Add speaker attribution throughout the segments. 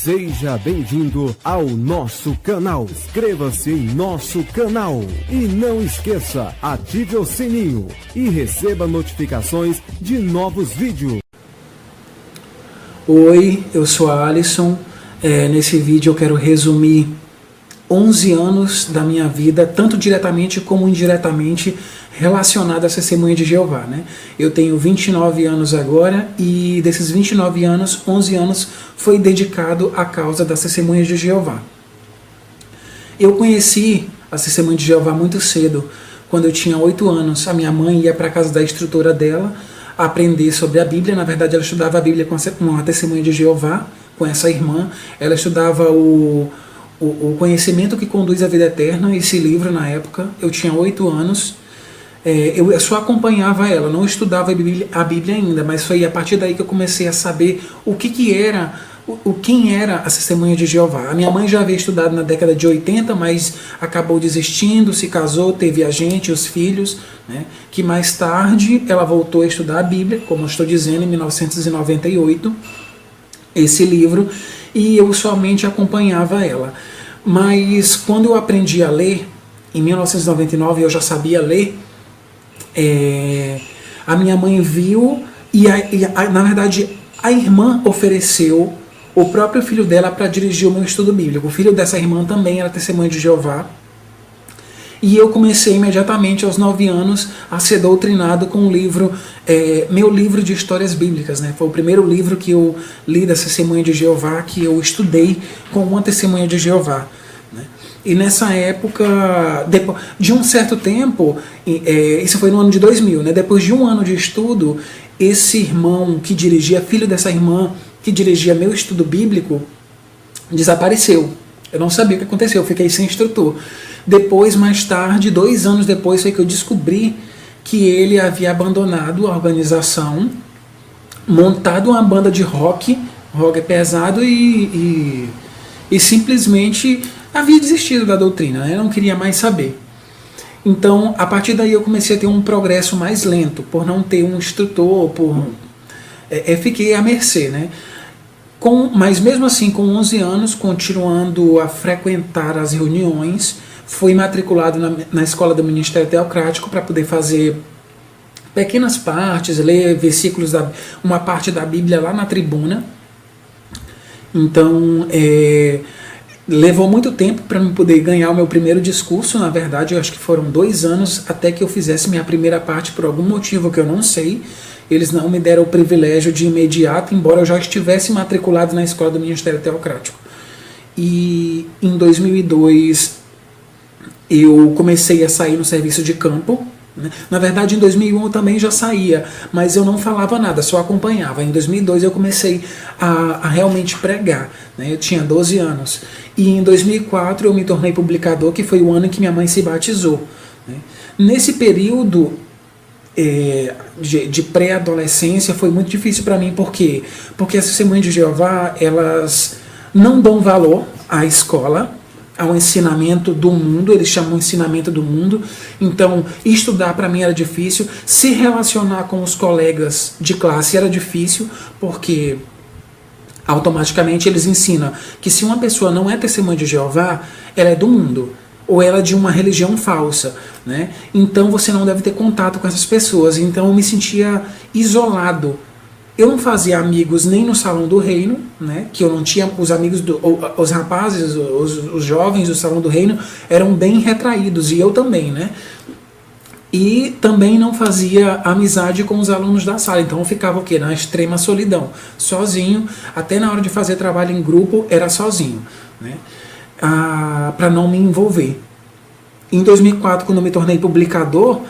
Speaker 1: Seja bem-vindo ao nosso canal. Inscreva-se em nosso canal. E não esqueça, ative o sininho e receba notificações de novos vídeos.
Speaker 2: Oi, eu sou a Alisson. Nesse vídeo eu quero resumir 11 anos da minha vida, tanto diretamente como indiretamente, relacionado à Testemunha de Jeová, né? Eu tenho 29 anos agora e desses 29 anos, 11 anos foi dedicado à causa das Testemunhas de Jeová. Eu conheci as Testemunhas de Jeová muito cedo, quando eu tinha 8 anos. A minha mãe ia para a casa da instrutora dela aprender sobre a Bíblia. Na verdade, ela estudava a Bíblia com uma Testemunha de Jeová, com essa irmã. Ela estudava o Conhecimento que Conduz à Vida Eterna, esse livro na época. Eu tinha 8 anos. Eu só acompanhava ela, não estudava a Bíblia ainda, mas foi a partir daí que eu comecei a saber quem era a Testemunha de Jeová. A minha mãe já havia estudado na década de 80, mas acabou desistindo, se casou, teve a gente, os filhos, né? Que mais tarde ela voltou a estudar a Bíblia, como eu estou dizendo, em 1998, esse livro, e eu somente acompanhava ela. Mas quando eu aprendi a ler, em 1999 eu já sabia ler, a minha mãe viu e na verdade a irmã ofereceu o próprio filho dela para dirigir o meu estudo bíblico. O filho dessa irmã também era Testemunha de Jeová. E eu comecei imediatamente aos 9 anos a ser doutrinado com o livro, meu livro de histórias bíblicas, né? Foi o primeiro livro que eu li da Testemunha de Jeová, que eu estudei com uma Testemunha de Jeová, né? E nessa época, depois de um certo tempo, isso foi no ano de 2000, né? Depois de um ano de estudo, esse irmão que dirigia, filho dessa irmã que dirigia meu estudo bíblico, desapareceu. Eu não sabia o que aconteceu, eu fiquei sem instrutor. Depois, mais tarde, 2 anos depois, foi que eu descobri que ele havia abandonado a organização, montado uma banda de rock pesado e simplesmente havia desistido da doutrina, né? Eu não queria mais saber. Então, a partir daí eu comecei a ter um progresso mais lento, por não ter um instrutor, fiquei à mercê, né? Mas mesmo assim, com 11 anos, continuando a frequentar as reuniões, fui matriculado na escola do Ministério Teocrático para poder fazer pequenas partes, ler versículos, uma parte da Bíblia lá na tribuna. Então, levou muito tempo para eu poder ganhar o meu primeiro discurso. Na verdade, eu acho que foram 2 anos até que eu fizesse minha primeira parte, por algum motivo que eu não sei. Eles não me deram o privilégio de imediato, embora eu já estivesse matriculado na escola do Ministério Teocrático. E em 2002 eu comecei a sair no serviço de campo, né? Na verdade, em 2001 eu também já saía, mas eu não falava nada, só acompanhava. Em 2002 eu comecei a realmente pregar, né? Eu tinha 12 anos. E em 2004 eu me tornei publicador, que foi o ano em que minha mãe se batizou, né? Nesse período de pré-adolescência foi muito difícil para mim. Por quê? Porque as Testemunhas de Jeová, elas não dão valor à escola, ao ensinamento do mundo. Eles chamam de ensinamento do mundo. Então, estudar para mim era difícil, se relacionar com os colegas de classe era difícil, porque automaticamente eles ensinam que se uma pessoa não é Testemunha de Jeová, ela é do mundo, ou ela é de uma religião falsa, né? Então você não deve ter contato com essas pessoas. Então eu me sentia isolado. Eu não fazia amigos nem no Salão do Reino, né? Que eu não tinha os amigos, os rapazes, os jovens do Salão do Reino eram bem retraídos, e eu também, né? E também não fazia amizade com os alunos da sala. Então eu ficava o quê? Na extrema solidão, sozinho. Até na hora de fazer trabalho em grupo era sozinho, né? Para não me envolver. Em 2004, quando eu me tornei publicador,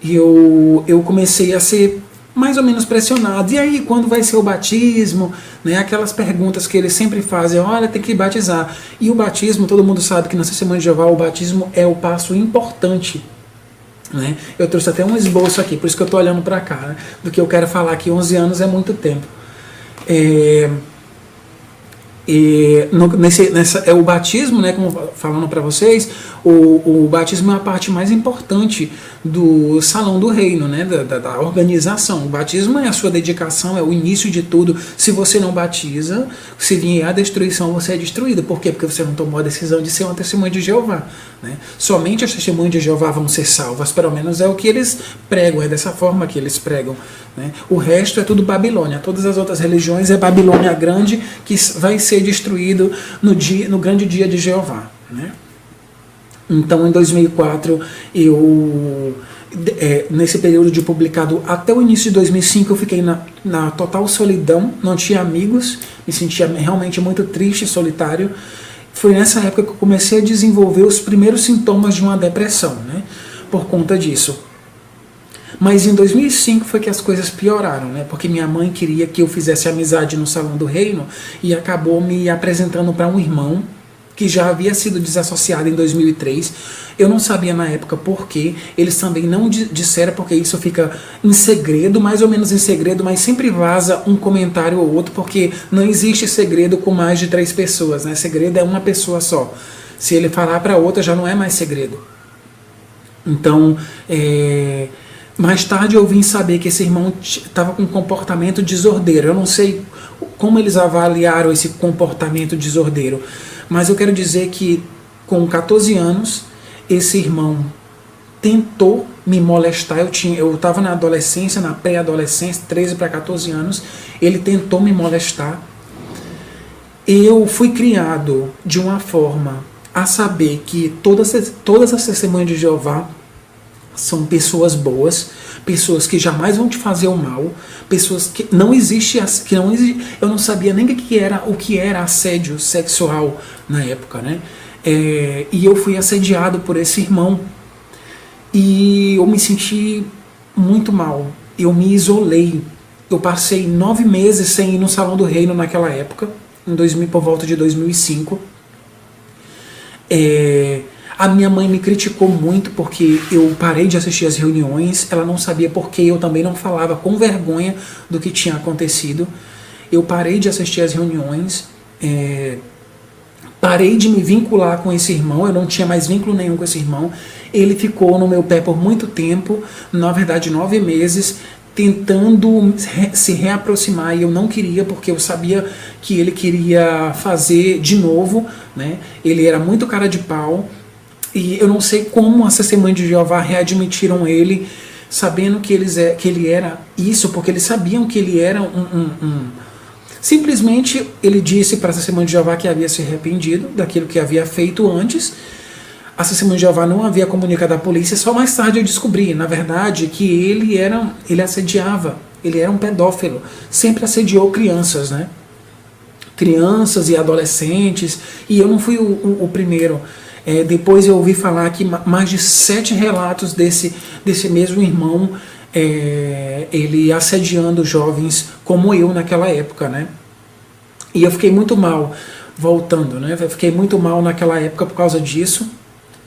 Speaker 2: eu comecei a ser mais ou menos pressionado. E aí, quando vai ser o batismo? Né? Aquelas perguntas que eles sempre fazem: olha, tem que batizar. E o batismo, todo mundo sabe que na Testemunha de Jeová o batismo é o passo importante, né? Eu trouxe até um esboço aqui, por isso que eu estou olhando para cá, né? Do que eu quero falar aqui. 11 anos é muito tempo. O batismo, né, como falando para vocês, O batismo é a parte mais importante do salão do reino, né? Da organização. O batismo é a sua dedicação, é o início de tudo. Se você não batiza, se vier a destruição, você é destruído. Por quê? Porque você não tomou a decisão de ser uma testemunha de Jeová, né? Somente as testemunhas de Jeová vão ser salvas, pelo menos é o que eles pregam, é dessa forma que eles pregam, né? O resto é tudo Babilônia. Todas as outras religiões é Babilônia grande, que vai ser destruído no grande dia de Jeová, né? Então, em 2004, nesse período de publicado até o início de 2005, eu fiquei na total solidão, não tinha amigos, me sentia realmente muito triste e solitário. Foi nessa época que eu comecei a desenvolver os primeiros sintomas de uma depressão, né? Por conta disso. Mas em 2005 foi que as coisas pioraram, né? Porque minha mãe queria que eu fizesse amizade no Salão do Reino e acabou me apresentando para um irmão que já havia sido desassociado em 2003. Eu não sabia na época por quê. Eles também não disseram, porque isso fica em segredo, mais ou menos em segredo, mas sempre vaza um comentário ou outro, porque não existe segredo com mais de 3 pessoas, né? Segredo é uma pessoa só. Se ele falar para outra, já não é mais segredo. Então, mais tarde eu vim saber que esse irmão estava com um comportamento desordeiro. Eu não sei como eles avaliaram esse comportamento desordeiro, mas eu quero dizer que com 14 anos, esse irmão tentou me molestar. Eu estava na adolescência, na pré-adolescência, 13 para 14 anos, ele tentou me molestar. Eu fui criado de uma forma a saber que todas as testemunhas de Jeová são pessoas boas, pessoas que jamais vão te fazer o mal, pessoas que não existe, eu não sabia nem o que era assédio sexual na época, né? E eu fui assediado por esse irmão e eu me senti muito mal, eu me isolei. Eu passei 9 meses sem ir no Salão do Reino naquela época, por volta de 2005. A minha mãe me criticou muito porque eu parei de assistir as reuniões. Ela não sabia porque eu também não falava, com vergonha do que tinha acontecido. Eu parei de assistir as reuniões, parei de me vincular com esse irmão. Eu não tinha mais vínculo nenhum com esse irmão. Ele ficou no meu pé por muito tempo, na verdade 9 meses, tentando se reaproximar, e eu não queria, porque eu sabia que ele queria fazer de novo, né? Ele era muito cara de pau. E eu não sei como as testemunhas de Jeová readmitiram ele, sabendo que ele era isso, porque eles sabiam que ele era Simplesmente ele disse para as testemunhas de Jeová que havia se arrependido daquilo que havia feito antes. As testemunhas de Jeová não havia comunicado à polícia, só mais tarde eu descobri, na verdade, que ele assediava, ele era um pedófilo, sempre assediou crianças, né? Crianças e adolescentes, e eu não fui o primeiro. Depois eu ouvi falar que mais de 7 relatos desse mesmo irmão, ele assediando jovens como eu naquela época, né? E eu fiquei muito mal, voltando, né? Eu fiquei muito mal naquela época por causa disso.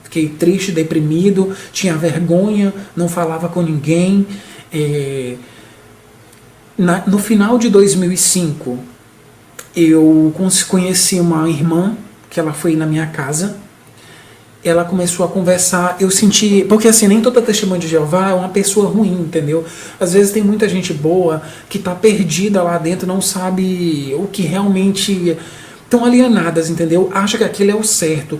Speaker 2: Fiquei triste, deprimido, tinha vergonha, não falava com ninguém. No final de 2005, eu conheci uma irmã, que ela foi na minha casa. Ela começou a conversar, eu senti, porque assim, nem toda testemunha de Jeová é uma pessoa ruim, entendeu? Às vezes tem muita gente boa que está perdida lá dentro, não sabe o que realmente, estão alienadas, entendeu? Acha que aquilo é o certo,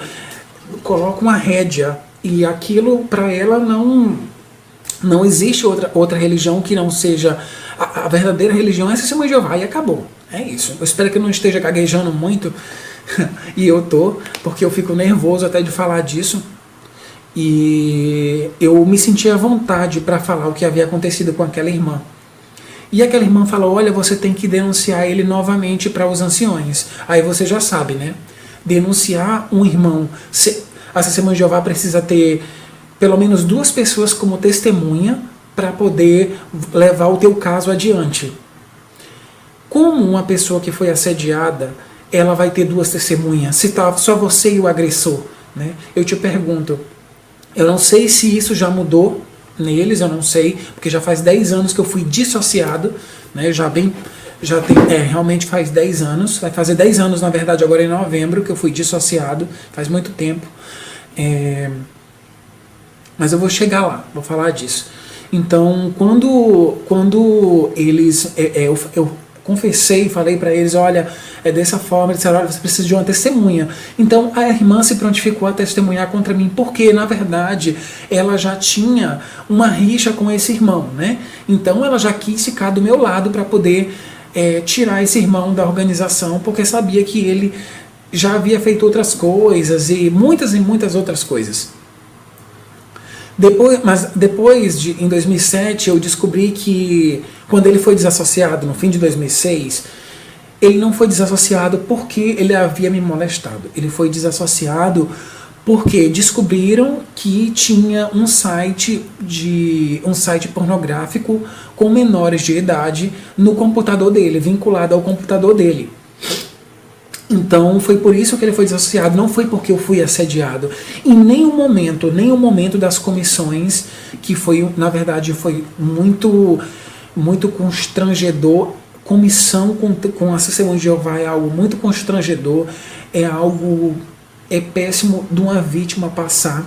Speaker 2: coloca uma rédea, e aquilo para ela não existe outra religião que não seja, a verdadeira religião é a testemunha de Jeová, e acabou, é isso. Eu espero que eu não esteja gaguejando muito, e eu porque eu fico nervoso até de falar disso, e eu me senti à vontade para falar o que havia acontecido com aquela irmã. E aquela irmã falou: olha, você tem que denunciar ele novamente para os anciões. Aí você já sabe, né? Denunciar um irmão, a testemunha de Jeová precisa ter pelo menos 2 pessoas como testemunha para poder levar o teu caso adiante. Como uma pessoa que foi assediada, ela vai ter 2 testemunhas, se tá só você e o agressor, né? Eu te pergunto, eu não sei se isso já mudou neles, eu não sei, porque já faz 10 anos que eu fui dissociado, né? Realmente faz 10 anos, vai fazer 10 anos na verdade agora em novembro que eu fui dissociado, faz muito tempo. Mas eu vou chegar lá, vou falar disso. Então, quando eles... eu confessei, falei para eles, olha, é dessa forma, eles disseram, olha, você precisa de uma testemunha. Então a irmã se prontificou a testemunhar contra mim, porque na verdade ela já tinha uma rixa com esse irmão, né? Então ela já quis ficar do meu lado para poder tirar esse irmão da organização, porque sabia que ele já havia feito outras coisas e muitas outras coisas. Depois, em 2007, eu descobri que quando ele foi desassociado, no fim de 2006, ele não foi desassociado porque ele havia me molestado. Ele foi desassociado porque descobriram que tinha um site pornográfico com menores de idade no computador dele, vinculado ao computador dele. Então foi por isso que ele foi desassociado, não foi porque eu fui assediado. Em nenhum momento das comissões, que foi, na verdade, foi muito constrangedor. Comissão com a Testemunha de Jeová é algo muito constrangedor, é péssimo de uma vítima passar,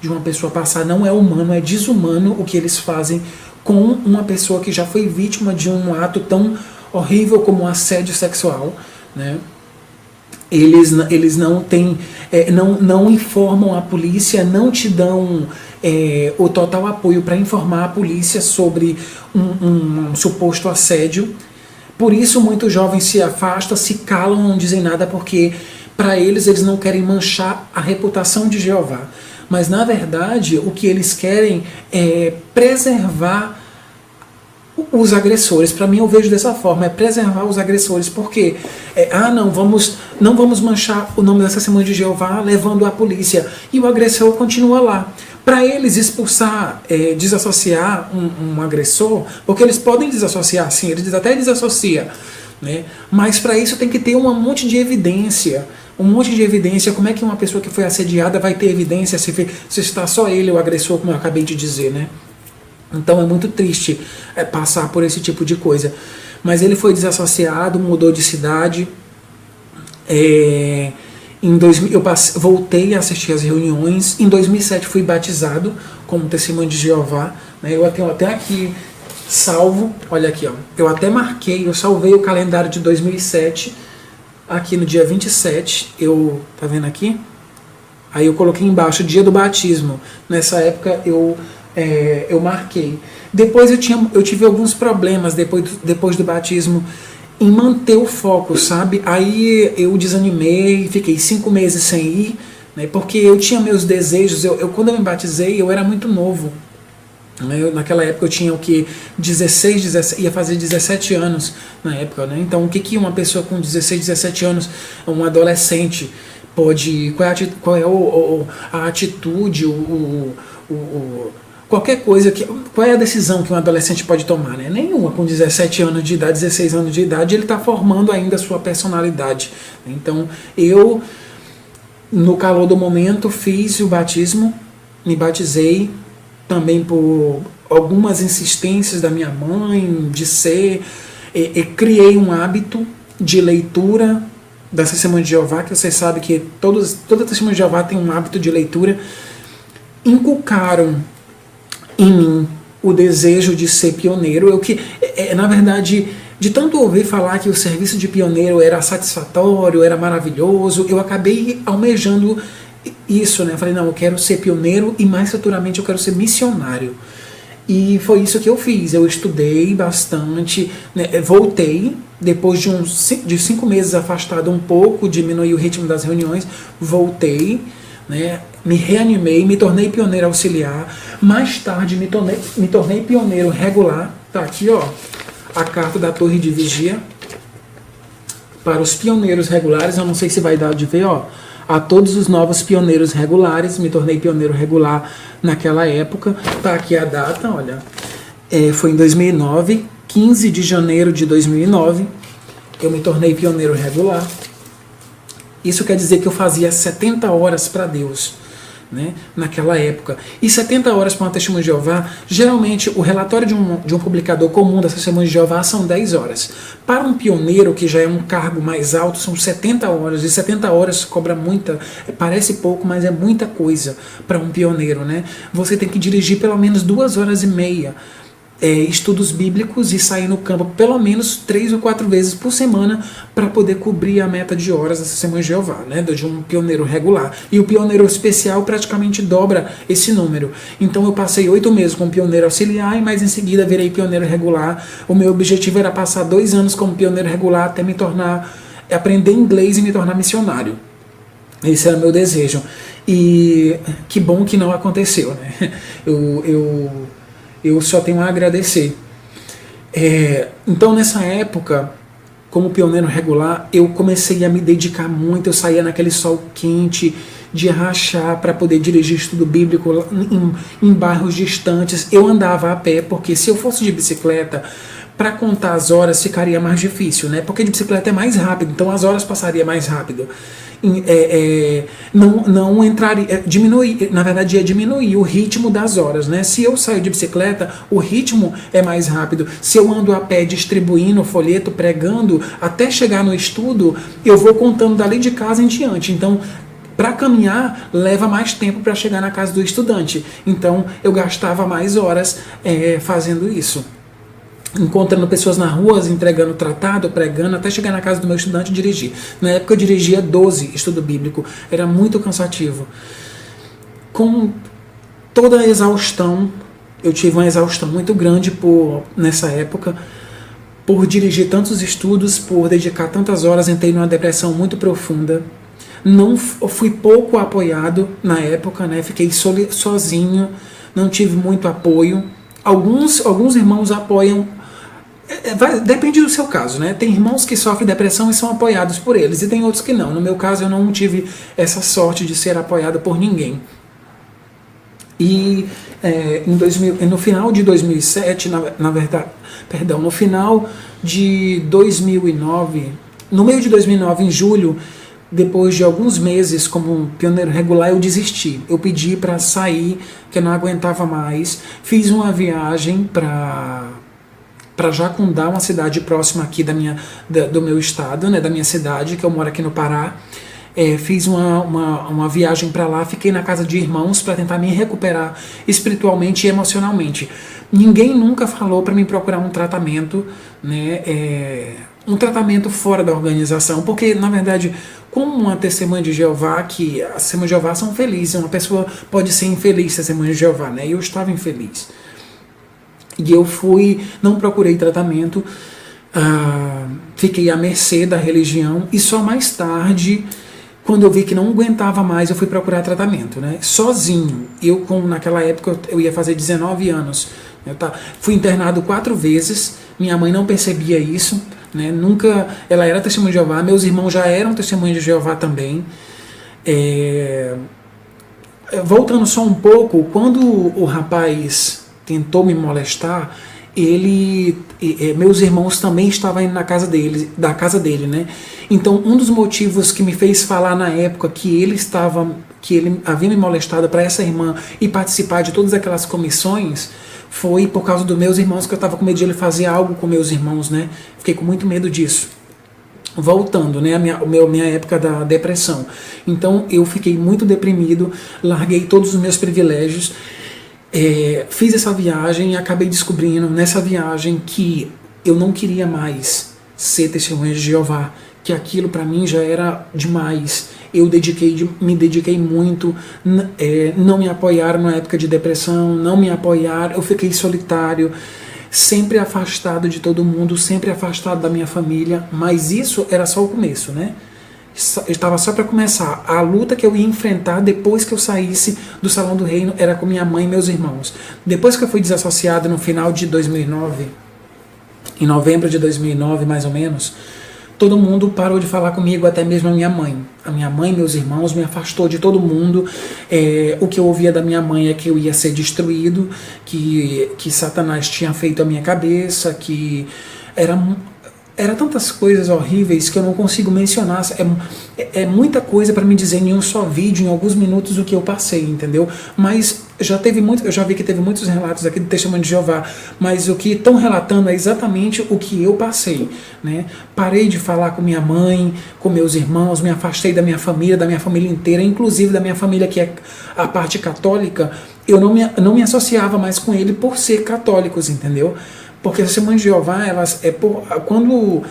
Speaker 2: de uma pessoa passar, não é humano, é desumano o que eles fazem com uma pessoa que já foi vítima de um ato tão horrível como um assédio sexual, né? Eles não têm, não informam a polícia, não te dão o total apoio para informar a polícia sobre um suposto assédio. Por isso muitos jovens se afastam, se calam, não dizem nada, porque para eles não querem manchar a reputação de Jeová. Mas na verdade o que eles querem é preservar os agressores. Para mim, eu vejo dessa forma, é preservar os agressores, porque não vamos manchar o nome da Testemunha de Jeová levando a polícia, e o agressor continua lá. Para eles expulsar, desassociar um agressor, porque eles podem desassociar, sim, eles até desassociam, né? Mas para isso tem que ter um monte de evidência. Como é que uma pessoa que foi assediada vai ter evidência se está só ele, o agressor, como eu acabei de dizer, né? Então é muito triste passar por esse tipo de coisa. Mas ele foi desassociado, mudou de cidade. Em 2000, eu voltei a assistir às reuniões. Em 2007 fui batizado como Testemunha de Jeová, né? Eu tenho até aqui salvo, olha aqui, ó. Eu até marquei, eu salvei o calendário de 2007. Aqui no dia 27, tá vendo aqui? Aí eu coloquei embaixo, dia do batismo. Nessa época eu marquei. Depois eu tive alguns problemas depois do batismo em manter o foco, sabe? Aí eu desanimei, fiquei 5 meses sem ir, né? Porque eu tinha meus desejos. Quando eu me batizei, eu era muito novo. Naquela época eu tinha 16, 17, ia fazer 17 anos na época, né? Então o que uma pessoa com 16, 17 anos, um adolescente, pode... Qual é a atitude, qualquer coisa, qual é a decisão que um adolescente pode tomar, né? Nenhuma. Com 17 anos de idade, 16 anos de idade, ele está formando ainda a sua personalidade. Então, eu, no calor do momento, fiz o batismo, me batizei, também por algumas insistências da minha mãe, criei um hábito de leitura da Testemunha de Jeová, que vocês sabem que toda Testemunha de Jeová tem um hábito de leitura. Inculcaram em mim o desejo de ser pioneiro. Na verdade, de tanto ouvir falar que o serviço de pioneiro era satisfatório, era maravilhoso, eu acabei almejando isso, né? Eu falei, não, eu quero ser pioneiro e mais futuramente eu quero ser missionário. E foi isso que eu fiz. Eu estudei bastante, né? Voltei, depois de 5 meses afastado um pouco, diminuí o ritmo das reuniões, voltei, né? Me reanimei, me tornei pioneiro auxiliar. Mais tarde me tornei pioneiro regular. Tá aqui, ó, a carta da torre de vigia para os pioneiros regulares. Eu não sei se vai dar de ver, ó. A todos os novos pioneiros regulares, me tornei pioneiro regular naquela época. Tá aqui a data, olha. Foi em 2009, 15 de janeiro de 2009, eu me tornei pioneiro regular. Isso quer dizer que eu fazia 70 horas para Deus. né, naquela época. E 70 horas para uma testemunha de Jeová, geralmente o relatório de um publicador comum dessa testemunha de Jeová são 10 horas. Para um pioneiro, que já é um cargo mais alto, são 70 horas. E 70 horas cobra muita, parece pouco, mas é muita coisa para um pioneiro, né? Você tem que dirigir pelo menos 2 horas e meia. Estudos bíblicos e sair no campo pelo menos 3 ou 4 vezes por semana para poder cobrir a meta de horas dessa Testemunha de Jeová, né, de um pioneiro regular. E o pioneiro especial praticamente dobra esse número. Então eu passei 8 meses como pioneiro auxiliar e mais em seguida virei pioneiro regular. O meu objetivo era passar 2 anos como pioneiro regular até me tornar, aprender inglês e me tornar missionário. Esse era o meu desejo. E que bom que não aconteceu, né? Eu só tenho a agradecer. Então, nessa época, como pioneiro regular, eu comecei a me dedicar muito. Eu saía naquele sol quente de rachar para poder dirigir estudo bíblico em bairros distantes. Eu andava a pé, porque se eu fosse de bicicleta, para contar as horas ficaria mais difícil, né? Porque de bicicleta é mais rápido, então as horas passariam mais rápido. Não entraria, na verdade ia diminuir o ritmo das horas, né? Se eu saio de bicicleta, o ritmo é mais rápido. Se eu ando a pé distribuindo folheto, pregando, até chegar no estudo, eu vou contando dali de casa em diante. Então, para caminhar, leva mais tempo para chegar na casa do estudante. Então, eu gastava mais horas fazendo isso. Encontrando pessoas na rua, entregando tratado, pregando, até chegar na casa do meu estudante e dirigir. Na época eu dirigia 12 estudo bíblico, era muito cansativo. Com toda a exaustão, eu tive uma exaustão muito grande nessa época, por dirigir tantos estudos, por dedicar tantas horas, entrei numa depressão muito profunda. Não fui pouco apoiado na época, né? Fiquei sozinho, não tive muito apoio. Alguns irmãos apoiam. Depende do seu caso, né? Tem irmãos que sofrem depressão e são apoiados por eles, e tem outros que não. No meu caso, eu não tive essa sorte de ser apoiado por ninguém. E no final de 2007, no final de 2009, no meio de 2009, em julho, depois de alguns meses como pioneiro regular, eu desisti. Eu pedi para sair, que eu não aguentava mais. Fiz uma viagem para Jacundá, uma cidade próxima aqui do meu estado, né, da minha cidade, que eu moro aqui no Pará. Fiz uma viagem para lá, fiquei na casa de irmãos para tentar me recuperar espiritualmente e emocionalmente. Ninguém nunca falou para mim procurar um tratamento, né, um tratamento fora da organização, porque, na verdade, como uma testemunha de Jeová, que as testemunhas de Jeová são felizes, uma pessoa pode ser infeliz, testemunha de Jeová, né, e eu estava infeliz. E eu não procurei tratamento, fiquei à mercê da religião, e só mais tarde, quando eu vi que não aguentava mais, eu fui procurar tratamento, né? Sozinho. Naquela época eu ia fazer 19 anos. Fui internado 4 vezes, minha mãe não percebia isso, né? Ela era testemunha de Jeová, meus irmãos já eram testemunhas de Jeová também. Voltando só um pouco, quando o rapaz tentou me molestar, meus irmãos também estavam indo da casa dele, né? Então, um dos motivos que me fez falar na época que ele havia me molestado para essa irmã e participar de todas aquelas comissões foi por causa dos meus irmãos, que eu estava com medo de ele fazer algo com meus irmãos, né? Fiquei com muito medo disso. Voltando, né, a minha época da depressão. Então, eu fiquei muito deprimido, larguei todos os meus privilégios. Fiz essa viagem e acabei descobrindo nessa viagem que eu não queria mais ser testemunha de Jeová, que aquilo para mim já era demais. Eu me dediquei muito, não me apoiaram na época de depressão, não me apoiaram, eu fiquei solitário, sempre afastado de todo mundo, sempre afastado da minha família, mas isso era só o começo, né? Estava só para começar. A luta que eu ia enfrentar depois que eu saísse do Salão do Reino era com minha mãe e meus irmãos. Depois que eu fui desassociado no final de 2009, em novembro de 2009 mais ou menos, todo mundo parou de falar comigo, até mesmo a minha mãe. A minha mãe e meus irmãos me afastou de todo mundo. O que eu ouvia da minha mãe é que eu ia ser destruído, que Satanás tinha feito a minha cabeça, que Era tantas coisas horríveis que eu não consigo mencionar. É muita coisa para me dizer em um só vídeo, em alguns minutos, o que eu passei, entendeu? Mas eu já vi que teve muitos relatos aqui do Testemunho de Jeová, mas o que estão relatando é exatamente o que eu passei, né? Parei de falar com minha mãe, com meus irmãos, me afastei da minha família inteira, inclusive da minha família, que é a parte católica. Eu não me associava mais com ele por ser católicos, entendeu? Porque as Testemunhas de Jeová, quando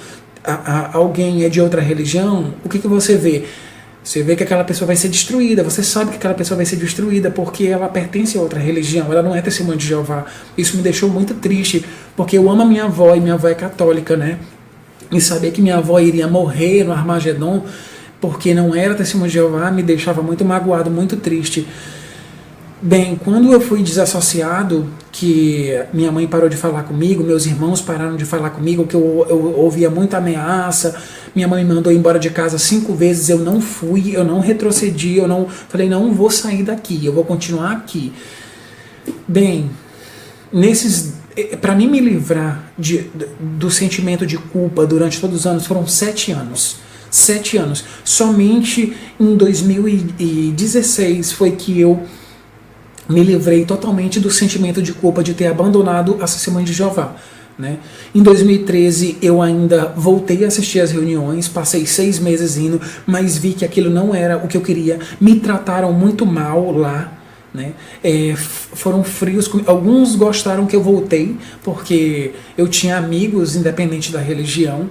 Speaker 2: alguém é de outra religião, o que você vê? Você vê que aquela pessoa vai ser destruída, você sabe que aquela pessoa vai ser destruída porque ela pertence a outra religião, ela não é Testemunha de Jeová. Isso me deixou muito triste, porque eu amo a minha avó e minha avó é católica, né? E saber que minha avó iria morrer no Armagedon porque não era Testemunha de Jeová me deixava muito magoado, muito triste. Bem, quando eu fui desassociado, que minha mãe parou de falar comigo, meus irmãos pararam de falar comigo, que eu ouvia muita ameaça, minha mãe me mandou embora de casa 5 vezes, eu não fui, eu não retrocedi, falei, não vou sair daqui, eu vou continuar aqui. Bem, para mim me livrar do sentimento de culpa durante todos os anos, foram 7 anos. 7 anos. Somente em 2016 foi que eu me livrei totalmente do sentimento de culpa de ter abandonado a Testemunha de Jeová, né? Em 2013 eu ainda voltei a assistir às reuniões, passei 6 meses indo, mas vi que aquilo não era o que eu queria. Me trataram muito mal lá, né? Foram frios, alguns gostaram que eu voltei, porque eu tinha amigos independente da religião,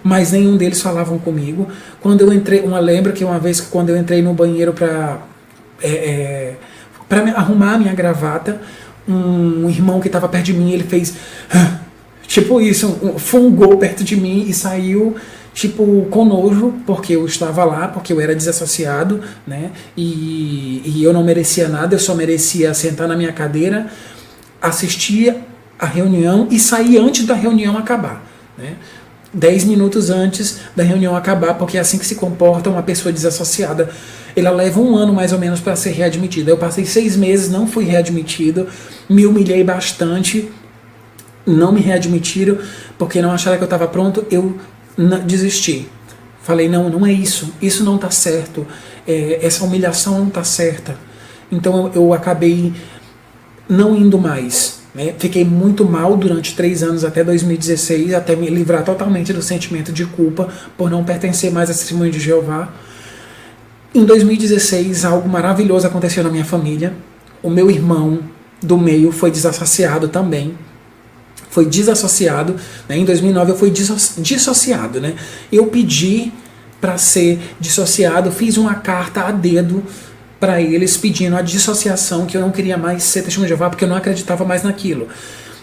Speaker 2: mas nenhum deles falavam comigo. Quando eu entrei, lembro que uma vez quando eu entrei no banheiro para arrumar a minha gravata, um irmão que estava perto de mim, ele fez tipo isso, fungou perto de mim e saiu tipo com nojo, porque eu estava lá, porque eu era desassociado, né? E eu não merecia nada, eu só merecia sentar na minha cadeira, assistir a reunião e sair antes da reunião acabar, né? 10 minutos antes da reunião acabar, porque é assim que se comporta uma pessoa desassociada. Ela leva 1 ano mais ou menos para ser readmitida. Eu passei 6 meses, não fui readmitido, me humilhei bastante, não me readmitiram, porque não acharam que eu estava pronto, eu desisti. Falei, não é isso não está certo, essa humilhação não está certa. Então eu acabei não indo mais, né? Fiquei muito mal durante 3 anos, até 2016, até me livrar totalmente do sentimento de culpa por não pertencer mais à Testemunha de Jeová. Em 2016, algo maravilhoso aconteceu na minha família. O meu irmão do meio foi desassociado também. Foi desassociado, né? Em 2009 eu fui dissociado, né? Eu pedi para ser dissociado, fiz uma carta a dedo para eles pedindo a dissociação, que eu não queria mais ser Testemunha de Jeová, porque eu não acreditava mais naquilo.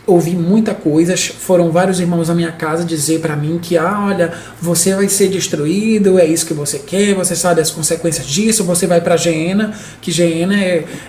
Speaker 2: Ouvi muita coisa, foram vários irmãos na minha casa dizer para mim que, olha, você vai ser destruído, é isso que você quer, você sabe as consequências disso, você vai para Geena, que Geena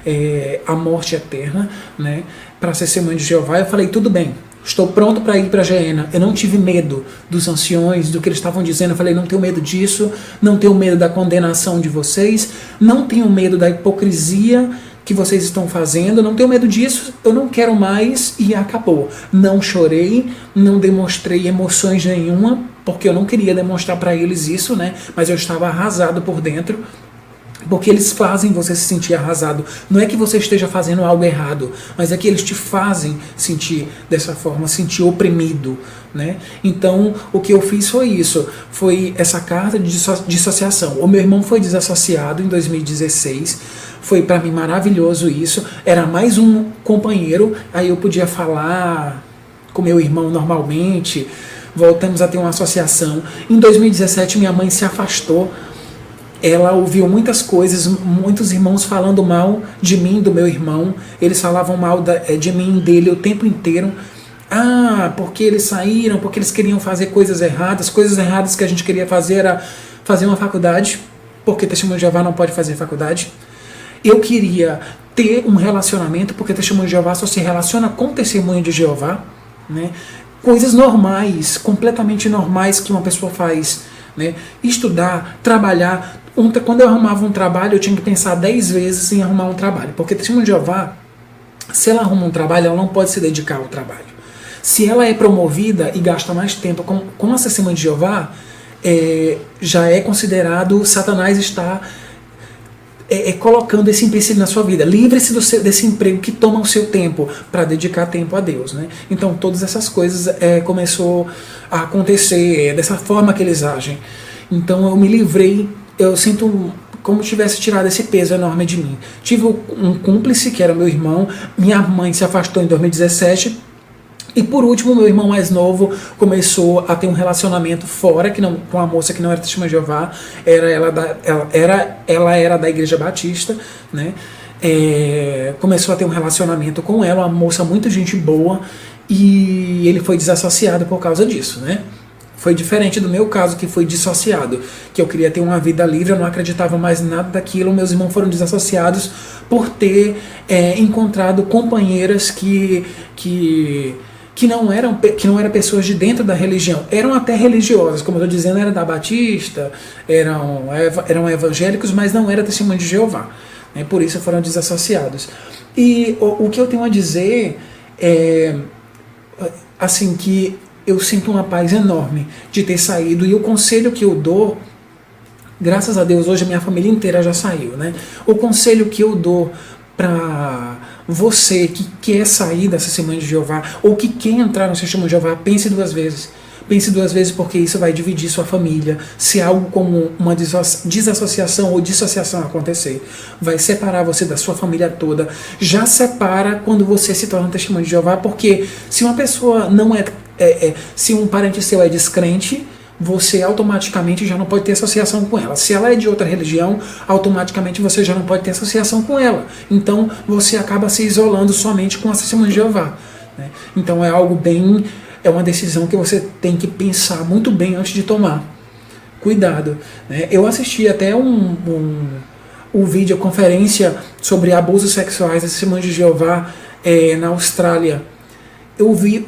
Speaker 2: é a morte eterna, né, para ser Testemunha de Jeová. Eu falei, tudo bem, estou pronto para ir para Geena. Eu não tive medo dos anciões, do que eles estavam dizendo. Eu falei, não tenho medo disso, não tenho medo da condenação de vocês, não tenho medo da hipocrisia que vocês estão fazendo, não tenho medo disso, eu não quero mais, e acabou. Não chorei, não demonstrei emoções nenhuma, porque eu não queria demonstrar para eles isso, né? Mas eu estava arrasado por dentro, porque eles fazem você se sentir arrasado. Não é que você esteja fazendo algo errado, mas é que eles te fazem sentir dessa forma, sentir oprimido, né? Então, o que eu fiz foi isso, foi essa carta de dissociação. O meu irmão foi desassociado em 2016, foi para mim maravilhoso isso, era mais um companheiro, aí eu podia falar com meu irmão normalmente, voltamos a ter uma associação. Em 2017 minha mãe se afastou, ela ouviu muitas coisas, muitos irmãos falando mal de mim, do meu irmão, eles falavam mal de mim, dele o tempo inteiro. Porque eles saíram, porque eles queriam fazer coisas erradas que a gente queria fazer era fazer uma faculdade, porque Testemunha de Jeová não pode fazer faculdade. Eu queria ter um relacionamento, porque Testemunha de Jeová só se relaciona com Testemunha de Jeová, né? Coisas normais, completamente normais que uma pessoa faz, né? Estudar, trabalhar. Quando eu arrumava um trabalho, eu tinha que pensar 10 vezes em arrumar um trabalho, porque Testemunha de Jeová, se ela arruma um trabalho, ela não pode se dedicar ao trabalho. Se ela é promovida e gasta mais tempo com as testemunhas de Jeová, já é considerado Satanás está colocando esse empecilho na sua vida. Livre-se desse emprego que toma o seu tempo para dedicar tempo a Deus, né? Então todas essas coisas começou a acontecer dessa forma que eles agem. Então eu me livrei, eu sinto como tivesse tirado esse peso enorme de mim. Tive um cúmplice, que era meu irmão, minha mãe se afastou em 2017, e por último, meu irmão mais novo começou a ter um relacionamento fora, com uma moça que não era testemunha de Jeová, ela era da Igreja Batista, né? Começou a ter um relacionamento com ela, uma moça muito gente boa, e ele foi desassociado por causa disso, né? Foi diferente do meu caso, que foi dissociado, que eu queria ter uma vida livre, eu não acreditava mais em nada daquilo. Meus irmãos foram desassociados por ter encontrado companheiras que não eram pessoas de dentro da religião, eram até religiosas, como eu estou dizendo, era da Batista, eram evangélicos, mas não era testemunho de Jeová, né? Por isso foram desassociados. E o que eu tenho a dizer é assim, que eu sinto uma paz enorme de ter saído, e o conselho que eu dou, graças a Deus hoje a minha família inteira já saiu, né? O conselho que eu dou para você que quer sair dessa Testemunha de Jeová, ou que quer entrar no Testemunho de Jeová, pense duas vezes. Pense duas vezes, porque isso vai dividir sua família. Se algo como uma desassociação ou dissociação acontecer, vai separar você da sua família toda. Já separa quando você se torna um testemunho de Jeová, porque se uma pessoa não se um parente seu é descrente, você automaticamente já não pode ter associação com ela. Se ela é de outra religião, automaticamente você já não pode ter associação com ela. Então você acaba se isolando somente com a Testemunha de Jeová, né? Então é uma decisão que você tem que pensar muito bem antes de tomar. Cuidado, né? Eu assisti até um videoconferência sobre abusos sexuais da Testemunha de Jeová na Austrália. Eu vi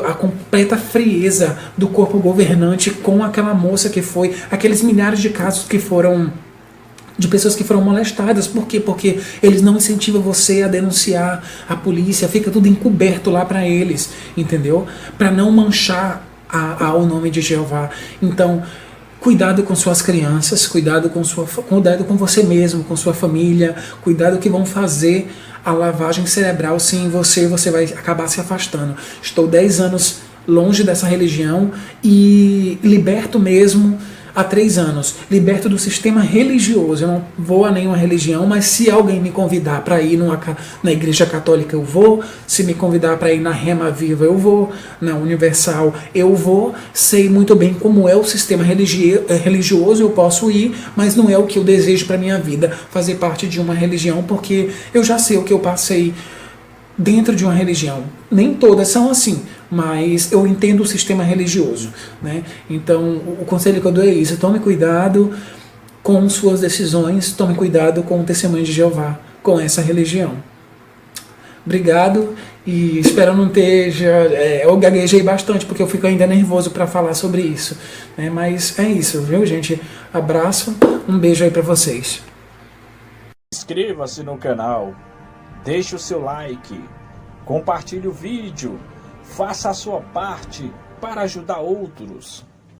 Speaker 2: a completa frieza do corpo governante com aquela moça que foi, aqueles milhares de casos que foram de pessoas que foram molestadas. Por quê? Porque eles não incentivam você a denunciar a polícia, fica tudo encoberto lá para eles, entendeu? Para não manchar o nome de Jeová. Então, cuidado com suas crianças, cuidado com você mesmo, com sua família, cuidado que vão fazer a lavagem cerebral sim em você vai acabar se afastando. Estou 10 anos longe dessa religião e liberto mesmo há 3 anos, liberto do sistema religioso. Eu não vou a nenhuma religião, mas se alguém me convidar para ir na Igreja Católica, eu vou. Se me convidar para ir na Rema Viva, eu vou. Na Universal, eu vou. Sei muito bem como é o sistema religioso, eu posso ir, mas não é o que eu desejo para minha vida, fazer parte de uma religião, porque eu já sei o que eu passei dentro de uma religião. Nem todas são assim, mas eu entendo o sistema religioso, né? Então, o conselho que eu dou é isso: tome cuidado com suas decisões, tome cuidado com o Testemunho de Jeová, com essa religião. Obrigado, e espero não ter... eu gaguejei bastante, porque eu fico ainda nervoso para falar sobre isso, né? Mas é isso, viu, gente? Abraço, um beijo aí para vocês.
Speaker 3: Inscreva-se no canal, deixe o seu like, compartilhe o vídeo, faça a sua parte para ajudar outros.